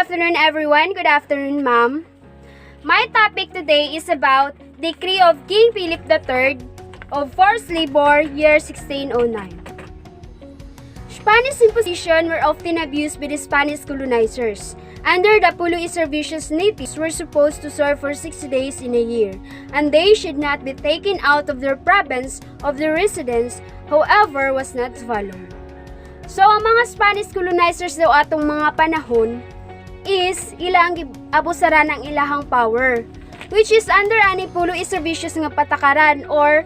afternoon, everyone. Good afternoon, ma'am. My topic today is about Decree of King Philip III of Forced Labor, year 1609. Spanish imposition were often abused by the Spanish colonizers. Under the Pulo y Servicios, natives were supposed to serve for 60 days in a year, and they should not be taken out of their province of their residence, however, was not followed. So, ang mga Spanish colonizers daw atong mga panahon is ilang abusaran ang ilahang power, which is under ani Pulo y Servicios nga patakaran, or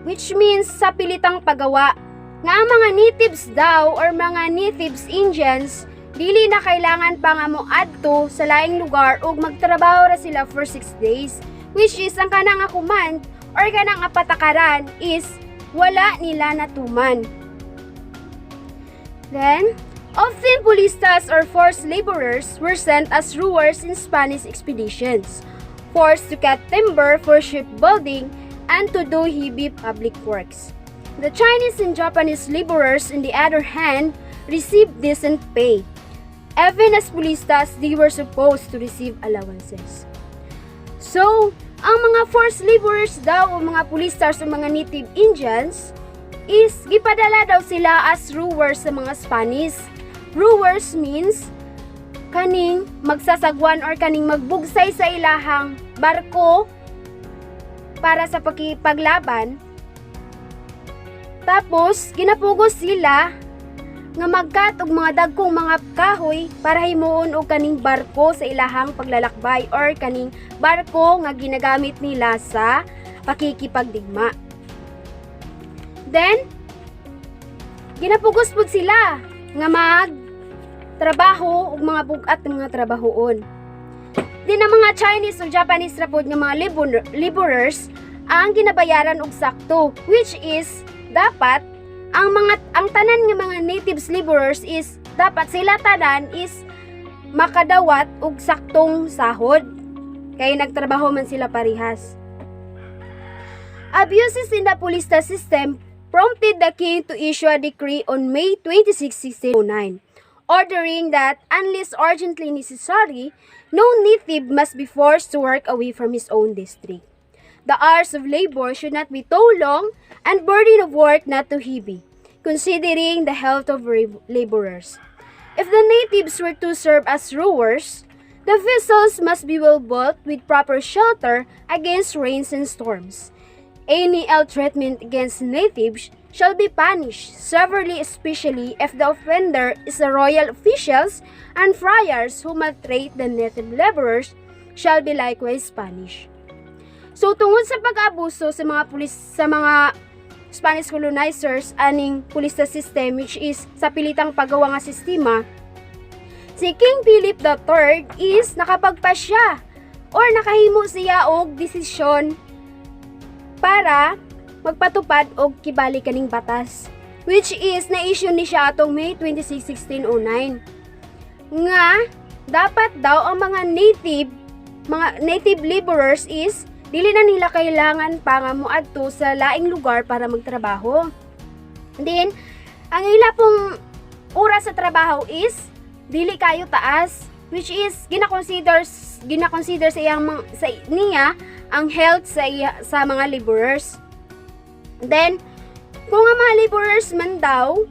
which means sa pilitang pagawa nga ang mga natives daw or mga natives Indians dili na kailangan pa nga mo adto sa laing lugar ug magtrabaho ra sila for 6 days, which is ang kanang command or kanang patakaran is wala nila natuman. Then, often pulistas or forced laborers were sent as rowers in Spanish expeditions, forced to cut timber for shipbuilding and to do heavy public works. The Chinese and Japanese laborers, on the other hand, received decent pay. Even as pulistas, they were supposed to receive allowances. So, ang mga forced laborers daw o mga pulistas o mga native Indians is gipadala daw sila as rowers sa mga Spanish. Rowers means kaning magsasagwan or kaning magbugsay sa ilahang barko para sa paglaban. Tapos, ginapugos sila nga magkat og mga dagkong mga kahoy para himuon og kaning barko sa ilahang paglalakbay or kaning barko nga ginagamit nila sa pakikipagdigma. Then, ginapugos pud sila nga magtrabaho og mga bugat ng mga trabahoon. Din ang mga Chinese o Japanese rapod nga mga laborers ang ginabayaran og sakto, which is dapat ang tanan nga mga natives laborers is dapat sila tanan is makadawat og saktong sahod kay nagtrabaho man sila parihas. Abuses in the police system prompted the king to issue a decree on May 26, 1609, ordering that unless urgently necessary, no native must be forced to work away from his own district. The hours of labor should not be too long and burden of work not too heavy, considering the health of laborers. If the natives were to serve as rowers, the vessels must be well built with proper shelter against rains and storms. Any ill treatment against natives shall be punished severely, especially if the offender is the royal officials, and friars who maltreat the native laborers shall be likewise punished. So tungod sa pag-abuso sa mga Spanish colonizers aning pulista system, which is sa pilitang paggawa nga sistema, si King Philip III is nakapagpasya or nakahimo siya og desisyon para magpatupad og kibali kaning batas, which is na-issue ni siya atong May 26, 1609 nga dapat daw ang mga native laborers is dili na nila kailangan pa nga moadto sa laing lugar para magtrabaho. Then, ang ila pong oras sa trabaho is dili kayo taas, which is gina-consider sa niya ang health sa mga laborers. Then, kung ang mga laborers man daw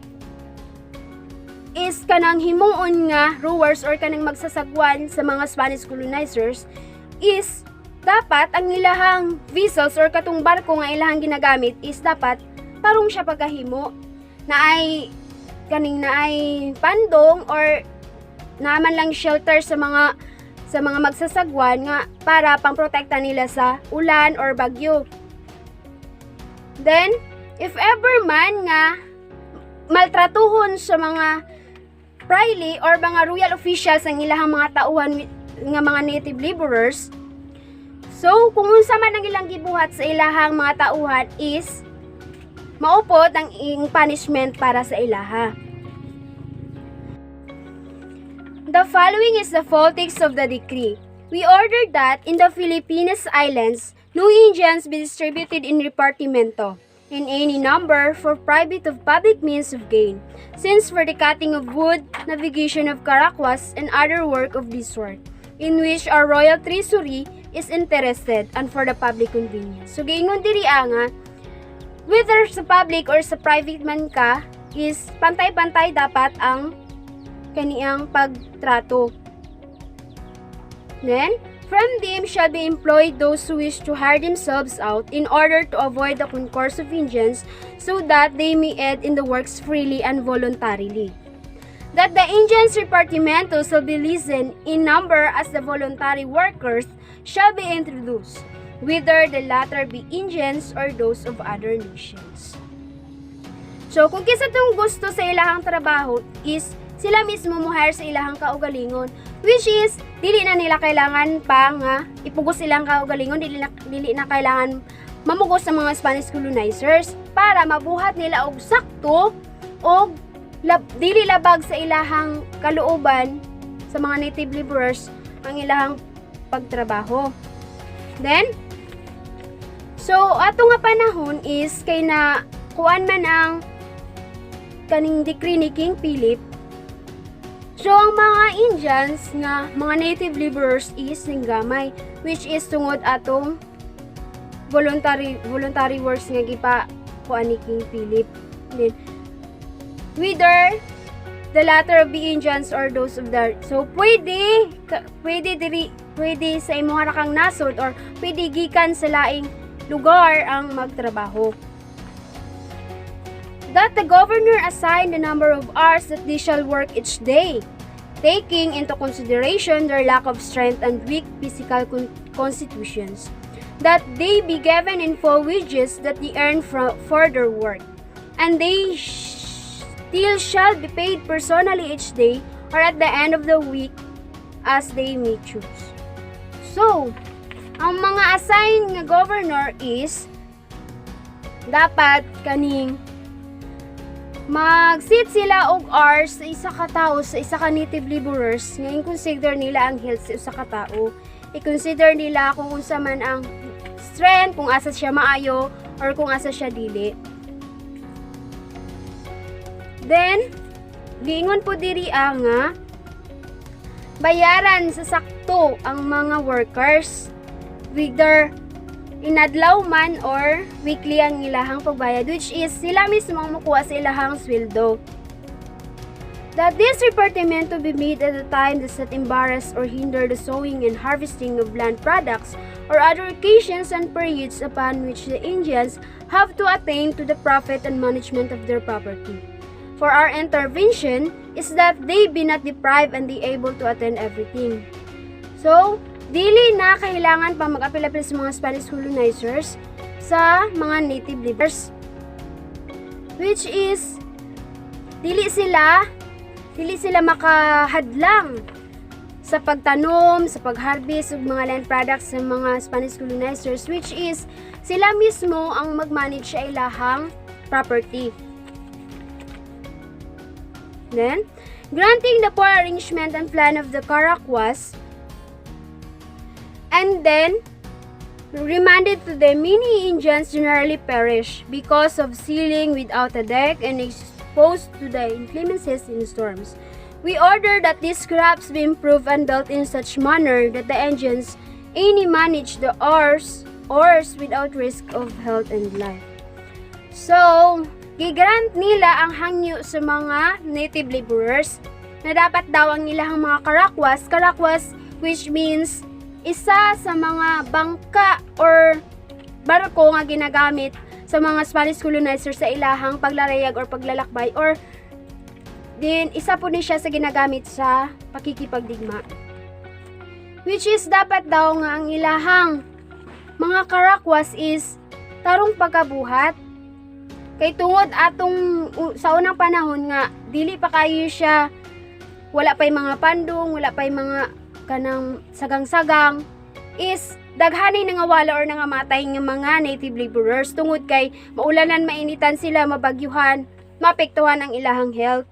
is kanang himuon nga rowers or kanang magsasagwan sa mga Spanish colonizers is dapat ang ilahang vessels or katong barko nga ilahang ginagamit is dapat tarong siya pagkahimo na ay pandong or naman lang shelter sa mga magsasagwan nga para pangprotekta nila sa ulan or bagyo. Then, if ever man nga maltratuhon sa mga praile or mga royal officials ang ilahang mga tauhan nga mga native laborers, so, kung unsa man ang ilang gibuhat sa ilahang mga tauhan is maupod ang punishment para sa ilaha. The following is the full text of the decree. We ordered that in the Philippines Islands, no Indians be distributed in repartimento. in any number for private of public means of gain, since for the cutting of wood, navigation of karakwas, and other work of this sort, in which our royal treasury is interested and for the public convenience. So, gayon diri nga, whether sa public or sa private man ka, is pantay-pantay dapat ang kaniyang pagtrato. Then, from them shall be employed those who wish to hire themselves out in order to avoid the concourse of Indians, so that they may aid in the works freely and voluntarily. That the Indians repartimento shall be lessen in number as the voluntary workers shall be introduced, whether the latter be Indians or those of other nations. So, kung kisa itong gusto sa ilahang trabaho is sila mismo mo-hire sa ilahang kaugalingon, which is dili na nila kailangan pa nga ipugos ilang kaugalingon, dili na kailangan mamugos sa mga Spanish colonizers para mabuhat nila og sakto og dili labag sa ilahang kalooban sa mga native laborers ang ilahang pagtrabaho. Then, so ato nga panahon is kay na kuan man ang kaning decree ni King Philip. So, ang mga Indians nga mga native laborers is ninggamay, which is tungod atong voluntary works nga gipa kuan ni King Philip. Then, whether the latter of the Indians or those of the, so pwede sa imuha kang nasod or pwede gikan sa laing lugar ang magtrabaho. That the governor assign the number of hours that they shall work each day, taking into consideration their lack of strength and weak physical constitutions, that they be given in full wages that they earn for their work, and they still shall be paid personally each day or at the end of the week as they may choose. So, ang mga assign nga governor is dapat kaning mag-sit sila og hours sa isa ka tao, sa isa ka native laborers, nga i-consider nila ang health sa isa ka tao. I-consider nila kung unsa man ang strength, kung asa siya maayo, or kung asa siya dili. Then, giingon po diri nga, bayaran sa sakto ang mga workers, whether inadlaw man or weekly ang ilahang pagbayad, which is sila mismo ang makuha sa ilahang sweldo. That this repartimento be made at a time that not embarrass or hinder the sowing and harvesting of land products or other occasions and periods upon which the Indians have to attain to the profit and management of their property. For our intervention is that they be not deprived and be able to attend everything. So, dili na kailangan pa mag-apil-apil sa mga Spanish colonizers sa mga native laborers, which is dili sila makahadlang sa pagtanom, sa pag-harvest ng mga land products sa mga Spanish colonizers, which is sila mismo ang mag-manage sa ilahang property. Then, granting the poor arrangement and plan of the Caraguas, and then remanded to them, many Indians generally perish because of sailing without a deck and exposed to the inclemencies in storms. We order that these crafts be improved and built in such manner that the Indians any manage the oars without risk of health and life. So, gigrant nila ang hangyo sa mga native laborers na dapat daw ang ilahang mga karakwas, which means isa sa mga bangka or barko nga ginagamit sa mga Spanish colonizers sa ilahang paglarayag or paglalakbay, or din isa po ni siya sa ginagamit sa pakikipagdigma, which is dapat daw nga ang ilahang mga karakwas is tarong pagkabuhat kay tungod atong sa unang panahon nga dili pa kayo siya, wala pay mga pandong, wala pay mga kanang sagang-sagang, is daghanay nga wala or nga matay nga mga native laborers tungod kay maulanan, mainitan sila, mabagyuhan, maapektuhan ang ilahang health.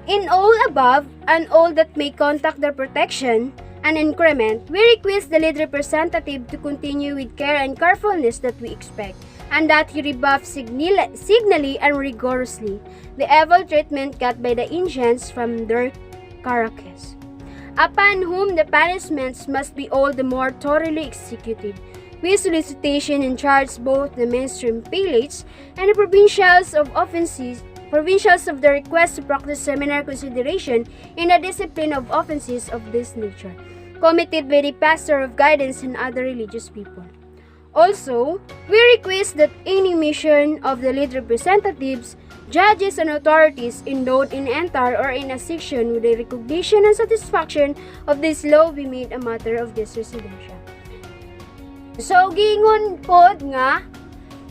In all above and all that may contact their protection an increment, we request the lead representative to continue with care and carefulness that we expect, and that he rebuff signally and rigorously the evil treatment got by the Indians from their Caracas, upon whom the punishments must be all the more thoroughly executed. We solicitation and charge both the mainstream palates and the provincials of the request to practice seminar consideration in the discipline of offenses of this nature, committed by the pastor of guidance and other religious people. Also, we request that any mission of the lead representatives, judges, and authorities endowed in entire or in a section with the recognition and satisfaction of this law be made a matter of this residential. So, giingon pod nga,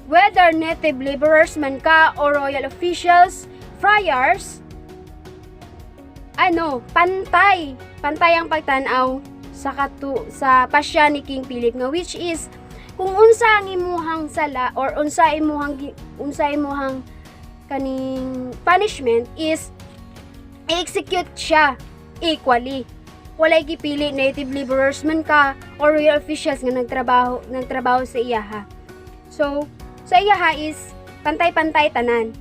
whether native laborers man ka o royal officials, friars, pantay ang pagtanaw sa pasya ni King Philip nga, which is kung unsa ang imuhang sala or unsa imuhang kaning punishment is i-execute siya equally. Walay gipili native laborers man ka or royal officials nga nagtrabaho sa iyaha. So, sa iyaha is pantay-pantay tanan.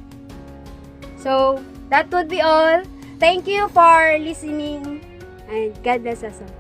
So, that would be all. Thank you for listening and God bless us all.